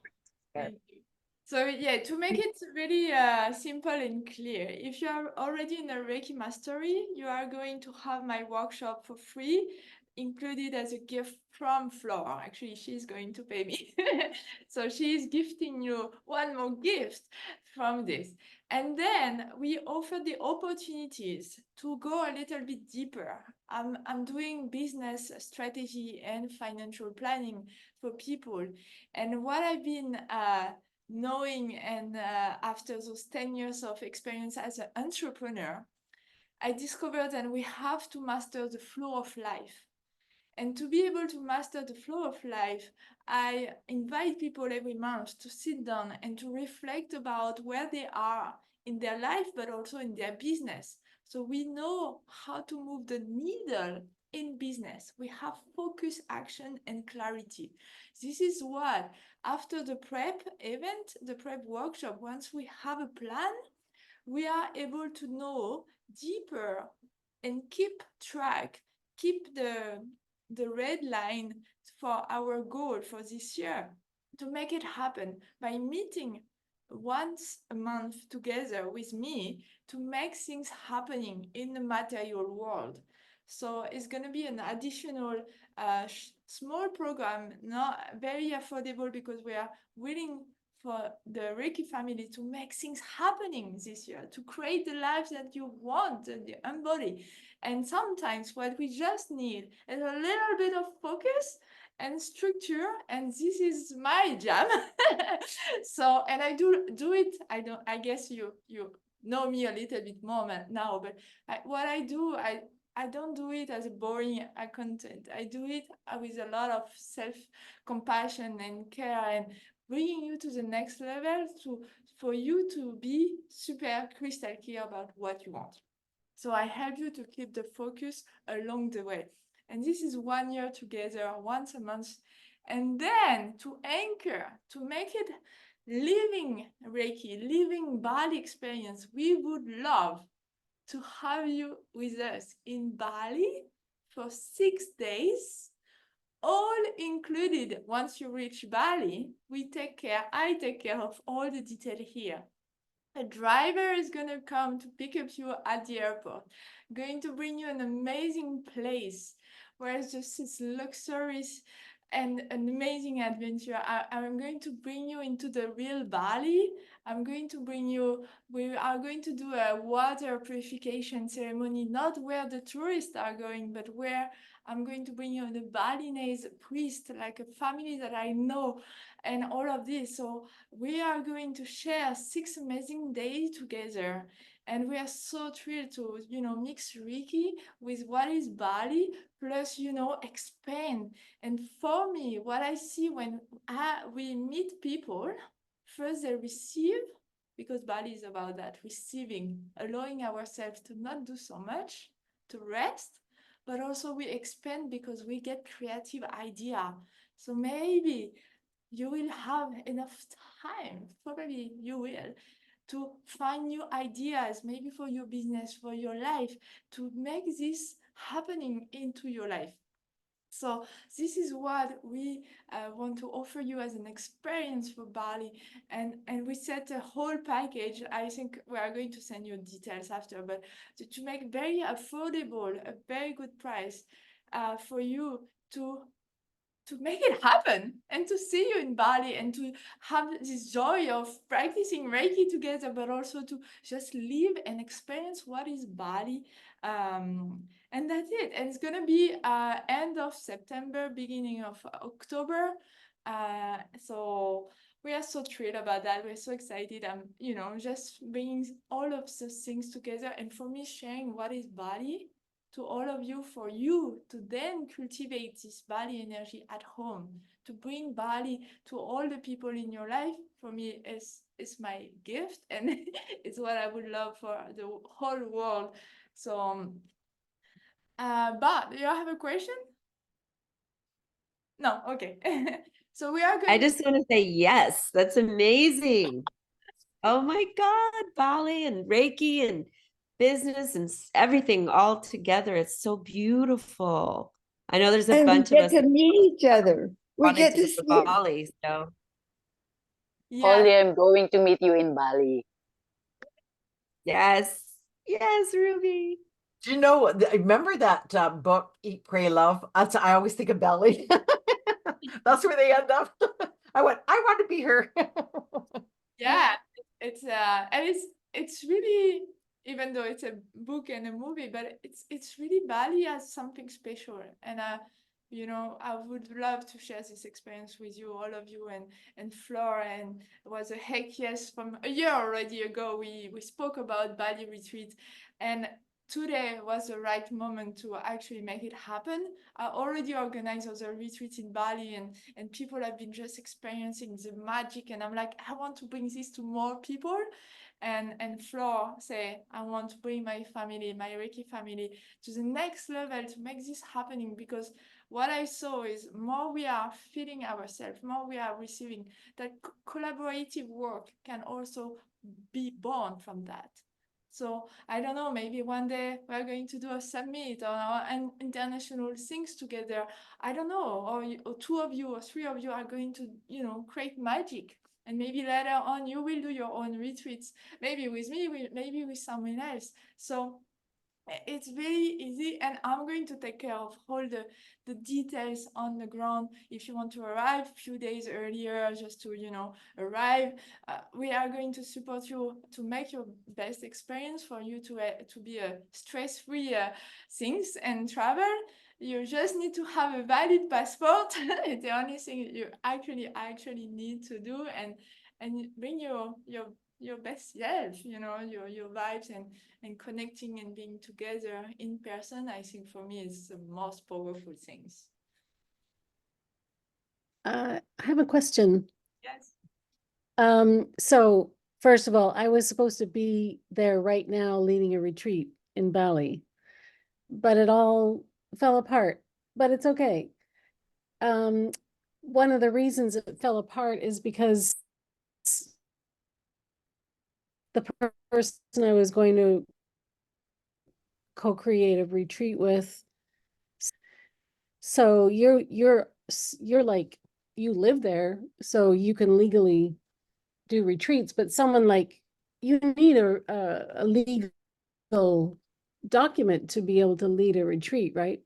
thank you. So yeah, to make it really simple and clear, if you are already in a Reiki mastery, you are going to have my workshop for free, included as a gift from Flor. Actually, she's going to pay me. So she is gifting you one more gift from this. And then we offer the opportunities to go a little bit deeper. I'm doing business strategy and financial planning for people. And what I've been knowing, and after those 10 years of experience as an entrepreneur, I discovered that we have to master the flow of life. And to be able to master the flow of life, I invite people every month to sit down and to reflect about where they are in their life, but also in their business. So we know how to move the needle in business. We have focus, action, and clarity. This is what, after the prep event, the prep workshop, once we have a plan, we are able to know deeper and keep track, keep the red line for our goal for this year, to make it happen by meeting once a month together with me to make things happening in the material world. So it's going to be an additional small program, not very affordable, because we are willing for the Reiki family to make things happening this year, to create the lives that you want and you embody. And sometimes what we just need is a little bit of focus and structure, and this is my jam. So, and I do it. I guess you know me a little bit more now, but what I do, I don't do it as a boring content. I do it with a lot of self-compassion and care, and bringing you to the next level for you to be super crystal clear about what you want. So I help you to keep the focus along the way. And this is 1 year together, once a month. And then to anchor, to make it living Reiki, living Bali experience, we would love to have you with us in Bali for 6 days all included. Once you reach Bali, I take care of all the detail here. A driver is going to come to pick up you at the airport, going to bring you an amazing place where it's just this luxurious and an amazing adventure. I'm going to bring you into the real Bali. We are going to do a water purification ceremony, not where the tourists are going, but where I'm going to bring you the Balinese priest, like a family that I know, and all of this. So we are going to share 6 amazing days together. And we are so thrilled to, mix Reiki with what is Bali, plus, expand. And for me, what I see when we meet people, first they receive, because Bali is about that, receiving, allowing ourselves to not do so much, to rest, but also we expand because we get creative idea. So maybe you will have enough time, probably you will, to find new ideas, maybe for your business, for your life, to make this happening into your life. So this is what we want to offer you as an experience for Bali. And we set a whole package. I think we are going to send you details after, but to make very affordable, a very good price for you to make it happen and to see you in Bali and to have this joy of practicing Reiki together, but also to just live and experience what is Bali. And that's it. And it's going to be end of September, beginning of October. So we are so thrilled about that. We're so excited. Just bringing all of those things together. And for me, sharing what is Bali to all of you, for you to then cultivate this Bali energy at home, to bring Bali to all the people in your life, for me is my gift, and it's what I would love for the whole world. So, but do you have a question? No, okay. So we are going. I just want to say yes. That's amazing. Oh my God, Bali and Reiki and business and everything all together. It's so beautiful. I know there's a And we bunch of get us to meet each other. We wanted get to to go see to Bali. So Yeah. Holly, I'm going to meet you in Bali. yes, yes, Ruby. Do you know, remember that book, Eat, Pray, Love? I always think of Belly. That's where they end up. I want to be her. Yeah, it's and it's really, even though it's a book and a movie, but it's really Bali as something special. And I would love to share this experience with you, all of you, and Flor. And it was a heck yes from a year already ago. We spoke about Bali retreat, and today was the right moment to actually make it happen. I already organized other retreats in Bali, and people have been just experiencing the magic, and I'm like, I want to bring this to more people. And Flor say, I want to bring my family, my Reiki family, to the next level to make this happening, because what I saw is more we are feeling ourselves, more we are receiving, that collaborative work can also be born from that. So I don't know, maybe one day we're going to do a summit or an international things together. I don't know, or 2 of you or 3 of you are going to, create magic. And maybe later on you will do your own retreats, maybe with me, maybe with someone else. So it's very easy, and I'm going to take care of all the details on the ground. If you want to arrive a few days earlier, just to arrive, we are going to support you to make your best experience, for you to be a stress-free things and travel. You just need to have a valid passport. It's the only thing you actually need to do, and bring your best self, your vibes, and connecting and being together in person. I think for me is the most powerful things. I have a question. Yes. So first of all, I was supposed to be there right now leading a retreat in Bali, but it all fell apart, but it's okay. One of the reasons it fell apart is because the person I was going to co-create a retreat with. So you're you're like, you live there, so you can legally do retreats, but someone like, you need a legal document to be able to lead a retreat, right?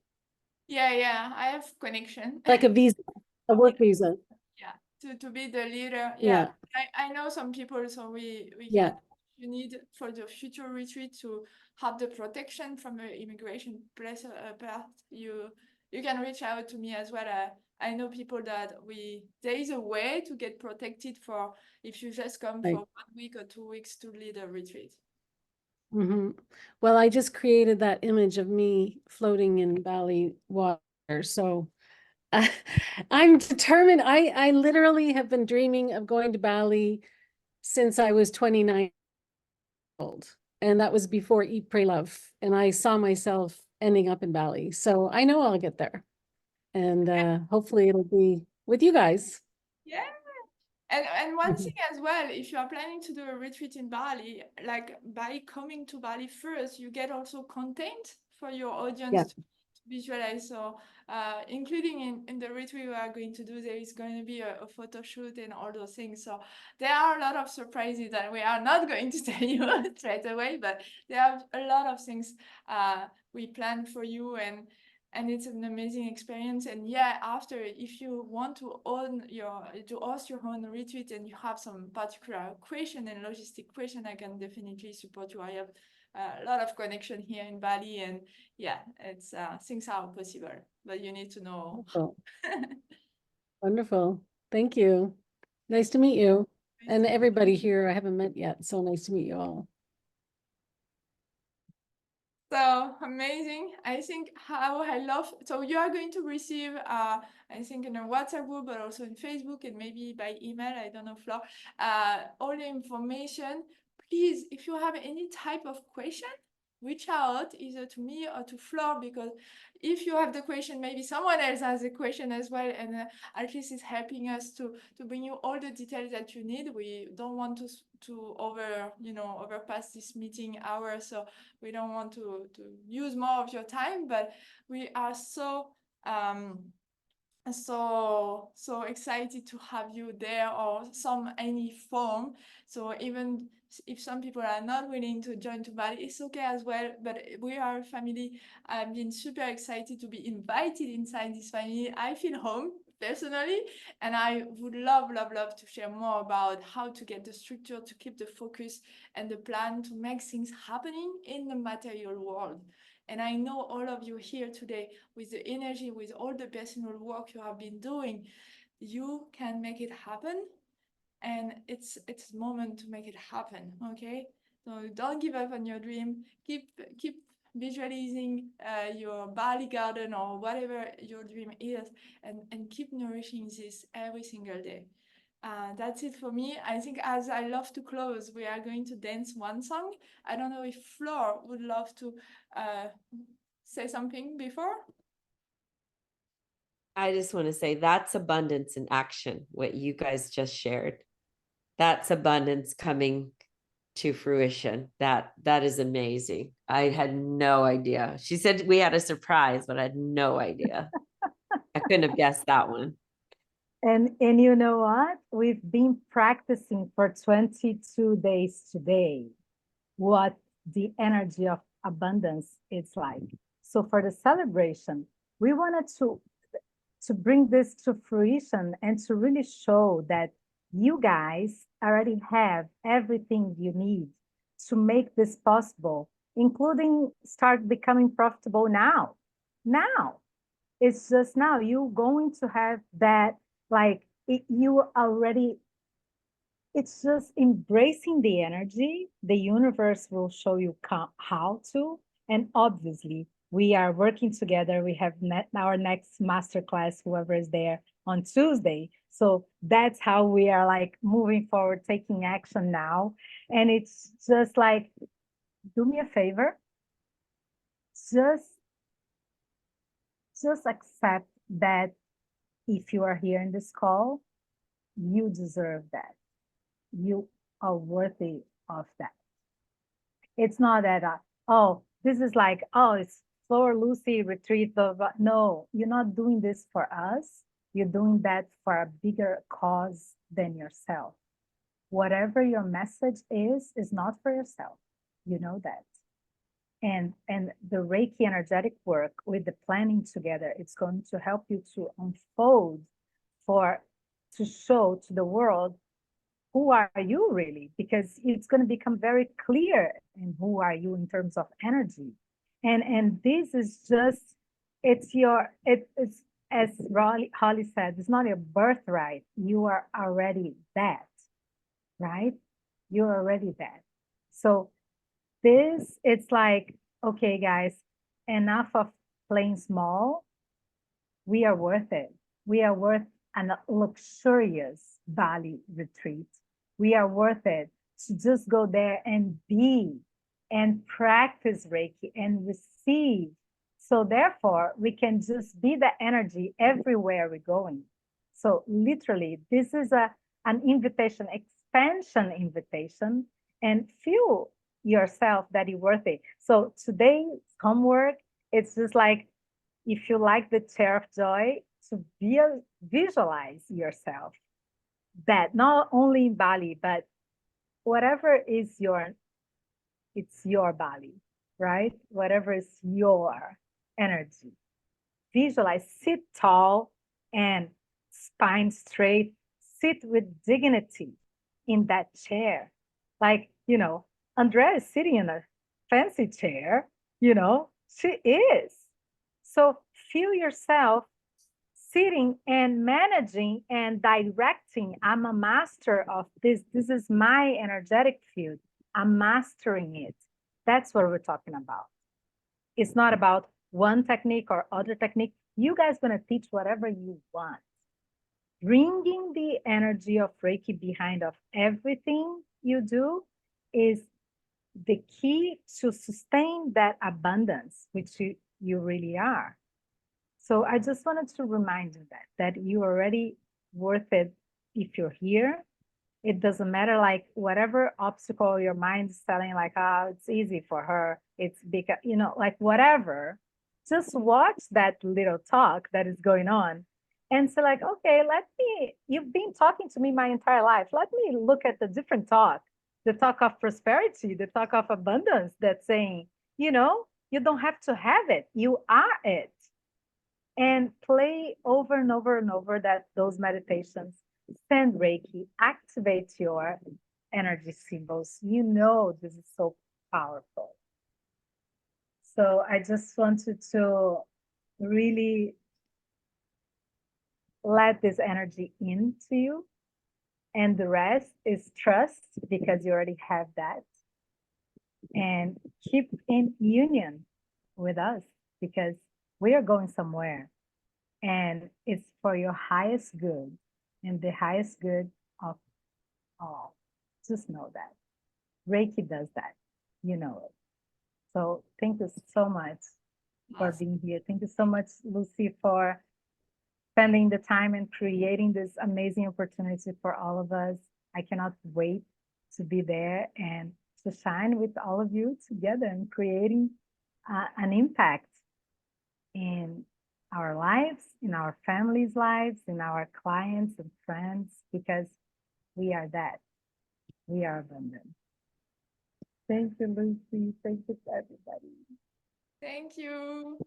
Yeah, I have connection. Like a visa, a work visa. Yeah, to be the leader. Yeah. I know some people, so we Yeah. can, you need for the future retreat to have the protection from the immigration place part. You can reach out to me as well. I know people that there is a way to get protected for if you just come Right. for 1 week or 2 weeks to lead a retreat. Mm-hmm. Well, I just created that image of me floating in Bali water. So I'm determined. I literally have been dreaming of going to Bali since I was 29 old. And that was before Eat, Pray, Love. And I saw myself ending up in Bali. So I know I'll get there. And hopefully it'll be with you guys. Yeah. And one thing as well, if you are planning to do a retreat in Bali, like by coming to Bali first, you get also content for your audience Yeah. to visualize. So including in the retreat we are going to do, there is going to be a photo shoot and all those things. So there are a lot of surprises that we are not going to tell you straight away, but there are a lot of things we plan for you, and it's an amazing experience. And yeah, after, if you want to host your own retreat and you have some particular question and logistic question, I can definitely support you. I have a lot of connection here in Bali, and yeah, it's things are possible, but you need to know. Wonderful. Wonderful. Thank you. Nice to meet you. And everybody here I haven't met yet. So nice to meet you all. So amazing. I think how I love, so you are going to receive, I think in a WhatsApp group, but also in Facebook and maybe by email, I don't know, Flor, all the information. Please, if you have any type of question, reach out either to me or to Flor, because if you have the question, maybe someone else has a question as well, and at least it's helping us to bring you all the details that you need. We don't want to overpass this meeting hour, so we don't want to use more of your time, but we are so excited to have you there, or any form. So even if some people are not willing to join to Bali, it's okay as well, but we are a family. I've been super excited to be invited inside this family. I feel home personally, and I would love to share more about how to get the structure, to keep the focus and the plan to make things happening in the material world. And I know all of you here today, with the energy, with all the personal work you have been doing, you can make it happen. And it's moment to make it happen, okay? So don't give up on your dream. Keep visualizing your Bali garden or whatever your dream is, and keep nourishing this every single day. That's it for me. I think, as I love to close, we are going to dance one song. I don't know if Flor would love to say something before. I just want to say that's abundance in action, what you guys just shared. That's abundance coming to fruition. That is amazing. I had no idea. She said we had a surprise, but I had no idea. I couldn't have guessed that one. And you know what? We've been practicing for 22 days today what the energy of abundance is like. So for the celebration, we wanted to bring this to fruition and to really show that you guys already have everything you need to make this possible, including start becoming profitable now. Now, it's just now you're going to have that, like you already, it's just embracing the energy. The universe will show you how to. And obviously, we are working together. We have our next masterclass, whoever is there, on Tuesday. So that's how we are like moving forward, taking action now. And it's just like, do me a favor. Just accept that if you are here in this call, you deserve that. You are worthy of that. It's not that, oh, this is like, oh, it's Flor, Lucie retreat. No, you're not doing this for us. You're doing that for a bigger cause than yourself. Whatever your message is not for yourself. You know that. And the Reiki energetic work with the planning together, it's going to help you to unfold to show to the world who are you really, because it's going to become very clear in who are you in terms of energy. And this is just, it's as Holly said, it's not your birthright. You are already that, right? You're already that. So it's like, okay, guys, enough of playing small. We are worth it. We are worth a luxurious Bali retreat. We are worth it to just go there and be and practice Reiki and receive. So therefore, we can just be the energy everywhere we're going. So literally, this is an invitation, expansion invitation, and feel yourself that you're worth it. So today's homework, it's just like, if you like the chair of joy, to visualize yourself that not only in Bali, but whatever is it's your Bali, right? Whatever is your energy. Visualize, sit tall and spine straight, sit with dignity in that chair. Like, Andrea is sitting in a fancy chair, she is. So feel yourself sitting and managing and directing. I'm a master of this. This is my energetic field. I'm mastering it. That's what we're talking about. It's not about one technique or other technique. You guys going to teach whatever you want. Bringing the energy of Reiki behind of everything you do is the key to sustain that abundance, which you really are. So I just wanted to remind you that you're already worth it if you're here. It doesn't matter, like whatever obstacle your mind is telling, like, it's easy for her. It's because, like whatever, just watch that little talk that is going on and say like, okay, you've been talking to me my entire life. Let me look at the different talk, the talk of prosperity, the talk of abundance that's saying, you don't have to have it. You are it. And play over and over and over those meditations. Send Reiki, activate your energy symbols. This is so powerful. So I just wanted to really let this energy into you. And the rest is trust, because you already have that. And keep in union with us, because we are going somewhere. And it's for your highest good and the highest good of all. Just know that. Reiki does that. You know it. So thank you so much for being here. Thank you so much, Lucie, for spending the time and creating this amazing opportunity for all of us. I cannot wait to be there and to shine with all of you together and creating an impact in our lives, in our families' lives, in our clients and friends, because we are that. We are abundant. Thank you, Lucie. Thank you to everybody. Thank you.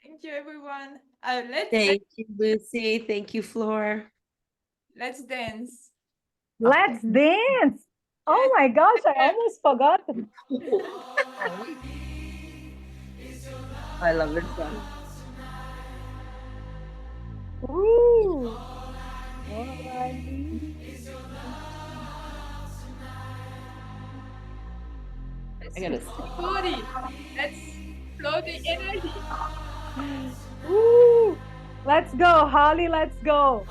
Thank you, everyone. Thank you, Lucie. Thank you, Flor. Let's dance. Let's dance. Oh my gosh, I almost forgot. I love this song. Ooh. I gotta Floaty. Let's flow the energy. Ooh. Let's go, Holly. Let's go.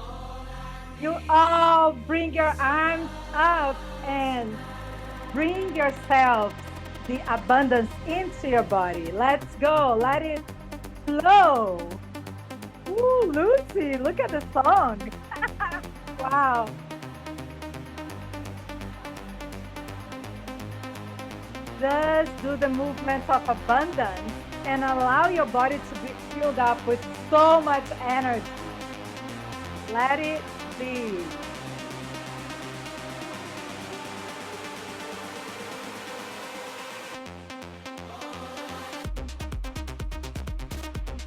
You all bring your arms up and bring yourself the abundance into your body. Let's go. Let it flow. Ooh, Lucie, look at the song. Wow. Just do the movement of abundance and allow your body to be filled up with so much energy. Let it be.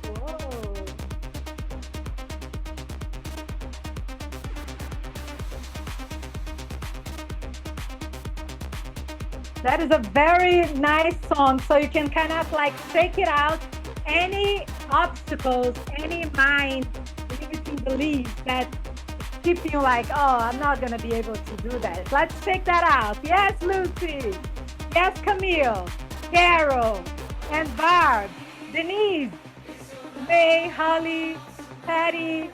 Whoa. That is a very nice song. So you can kind of like shake it out. Any obstacles, any mind limiting beliefs that keep you like, oh, I'm not going to be able to do that. Let's shake that out. Yes, Lucy. Yes, Camille, Carol, and Barb, Denise, May, Holly, Patty,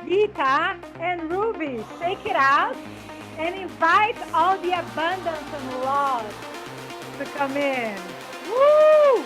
Rita, and Ruby. Shake it out and invite all the abundance and love to come in. Woo!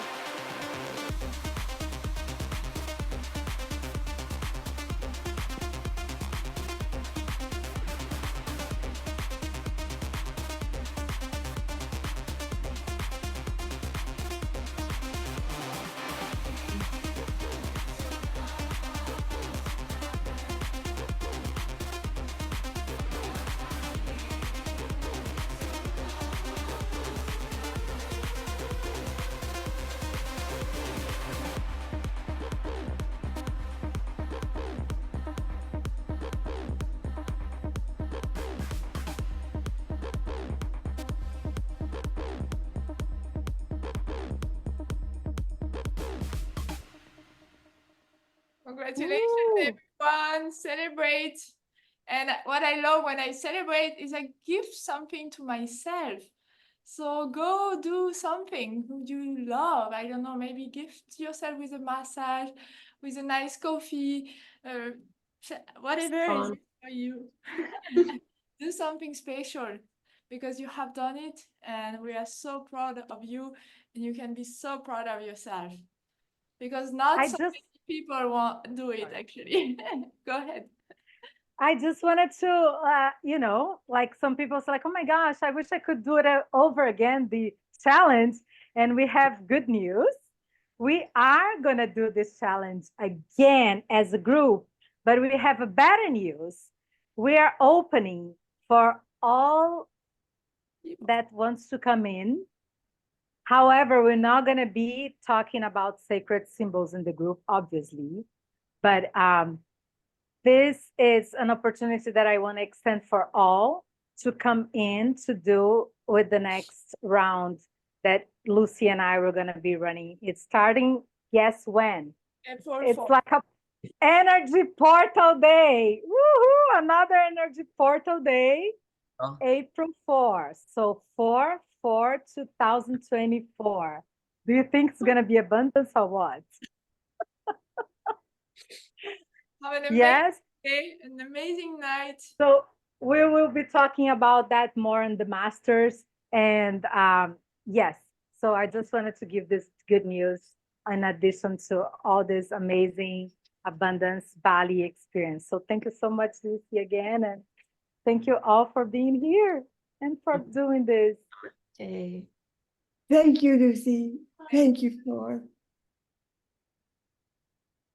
Congratulations, Woo! everyone. Celebrate. And what I love when I celebrate is I give something to myself. So go do something you love. I don't know, maybe gift yourself with a massage, with a nice coffee, whatever is Fun. for you. Do something special because you have done it and we are so proud of you and you can be so proud of yourself because not I so just many people want do it Sorry. actually. Go ahead. I just wanted to, like some people say, like, oh my gosh, I wish I could do it over again, the challenge. And we have good news. We are going to do this challenge again as a group, but we have a better news. We are opening for all that wants to come in. However, we're not going to be talking about sacred symbols in the group, obviously, but this is an opportunity that I want to extend for all to come in to do with the next round that Lucy and I were going to be running. It's starting, guess when? And for It's like a energy portal day. Woohoo! Another energy portal day, Oh. April 4. So 4/4/2024. Do you think it's going to be abundance or what? have an amazing Yes. day, an amazing night. So we will be talking about that more in the masters. And yes, so I just wanted to give this good news in addition to all this amazing abundance Bali experience. So thank you so much, Lucy, again. And thank you all for being here and for doing this. Okay. Thank you, Lucy. Thank you, Flor.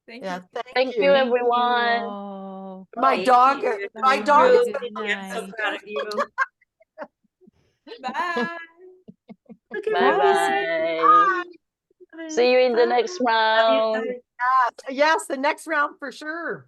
Thank Yeah, you. Thank thank you, you. everyone. Oh, My Thank dog, you. my Have dog a is good I'm so night. proud of you. Bye. Okay, Bye Bye. bye. See you in the next Love you round. guys. yes, the next round for sure.